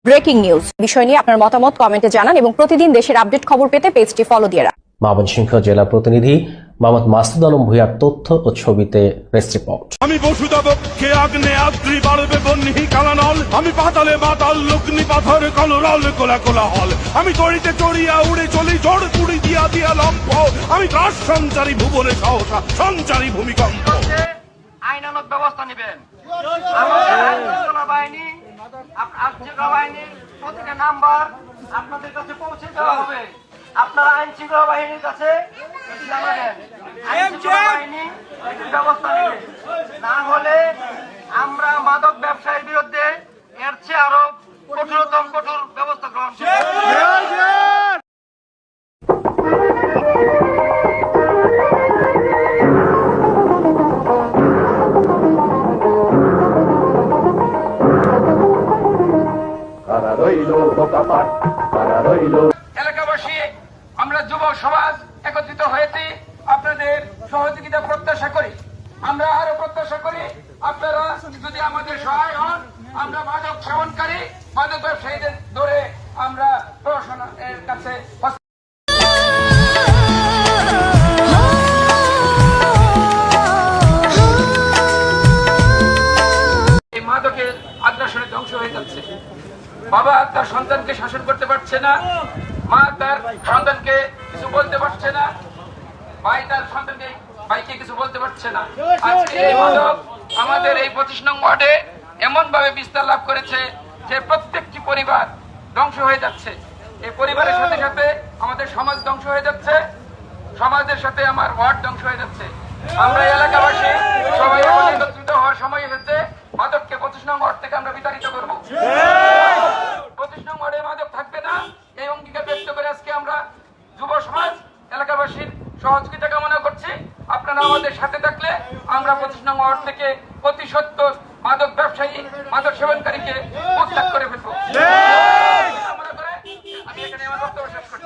Breaking news বিষয় নিয়ে আপনার মতামত কমেন্টে জানান এবং প্রতিদিন দেশের আপডেট খবর পেতে পেজটি ফলো দিয়ে রাখুন। ময়মনসিংহ জেলা প্রতিনিধি মোহাম্মদ মাসুদ আলম ভূঁইয়ার তথ্য ও ছবিতে প্রেস রিপোর্ট। আমি বসুদেবকে আগ্নেয়াদ্রি বাড়বে বহ্নি কালানল, আমি পাতালে মাতাল লগ্নি পাথর কলরল কোলা কোলা হল, আমি তড়িতে চড়িয়া উড়ে চলি ঝড় কুড়ি দিয়া দিয়া লম্ফ, আমি ত্রাস সঞ্চারী ভুবনে সাহসা সঞ্চারী ভূমিকম্প। আইনানুগ ব্যবস্থা নেবেন। আমাদের আইনশৃঙ্খলা বাহিনীর প্রতিটা নাম্বার আপনাদের কাছে পৌঁছে দেওয়া হবে। আপনারা আইন শৃঙ্খলা বাহিনীর কাছে এটি জানাবেন। আইন শৃঙ্খলা বাহিনী এটির ব্যবস্থা নেবে। না হলে আমরা মাদক ব্যবসায়ীর বিরুদ্ধে এর চেয়ে আরো কঠোর ব্যবস্থা গ্রহণ করব। এলাকাবাসী আমরা যুব সমাজ একত্রিত হয়েছি, আপনাদের সহযোগিতা প্রত্যাশা করি। আমরা আরো প্রত্যাশা করি আপনারা যদি আমাদের সহায় হন, আমরা মাদক সেবনকারী মাদক ব্যবসায়ীদের ধরে আমরা প্রশাসনের কাছে এই মাদকের আগ্রাসনে ধ্বংস হয়ে যাচ্ছে। বাবা তার সন্তানকে শাসন করতে পারছে না, মা তার সন্তানকে কিছু বলতে পারছে না, ভাই তার সন্তানকে ভাইকে কিছু বলতে পারছে না। আজকে এই মাদক আমাদের এই 25 নং ওয়ার্ডে এমন ভাবে বিস্তার লাভ করেছে যে প্রত্যেকটি পরিবার ধ্বংস হয়ে যাচ্ছে। এই পরিবারের সাথে সাথে আমাদের সমাজ ধ্বংস হয়ে যাচ্ছে, সমাজের সাথে আমার ওয়ার্ড ধ্বংস হয়ে যাচ্ছে। আমরা এলাকাবাসী সবাই একত্রিত হওয়ার সময় এসেছে। মাদককে 25 নং ওয়ার্ড থেকে আমরা বিতাড়িত করবো। 25 নং ওয়ার্ডে মাদক থাকবে না, এই অঙ্গীকার ব্যক্ত করে আজকে আমরা যুব সমাজ এলাকাবাসীর সহযোগিতা কামনা করছি। আপনারা আমাদের সাথে থাকলে আমরা 25 নং ওয়ার্ড থেকে প্রতি 70 মাদক ব্যবসায়ী মাদক সেবনকারীকে উচ্ছেদ করে ফেলবো। আমি এখানে আমার বক্তব্য শেষ করছি।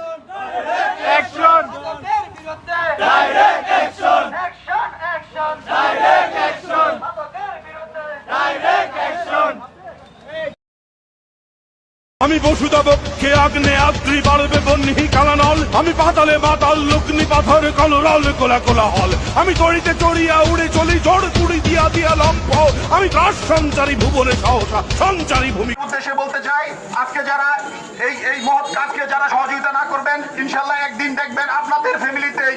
আমি বসুদেবকে আগ্নেয়াদ্রি বাড়বে বহ্নি কালানল, আমি পাতালে মাতাল লগ্নি পাথর কলরল কোলা কোলা হল, আমি তড়িতে চড়িয়া উড়ে চলি ঝড় কুড়ি দিয়া দিয়া লম্ফ, আমি ত্রাস সঞ্চারী ভুবনে সাহসা সঞ্চারী ভূমি। উদ্দেশ্যে বলতে চাই, আজকে যারা এই মহৎ কাজকে যারা সহযোগিতা না করবেন, ইনশাল্লাহ একদিন দেখবেন আপনাদের ফ্যামিলিতেই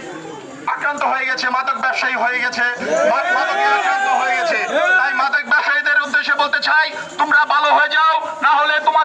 আক্রান্ত হয়ে গেছে, মাদক ব্যবসায়ী হয়ে গেছে, মাদকে আক্রান্ত হয়ে গেছে। তাই মাদক ব্যবসায়ীদের উদ্দেশ্যে বলতে চাই, তোমরা ভালো হয়ে যাও, না হলে তোমার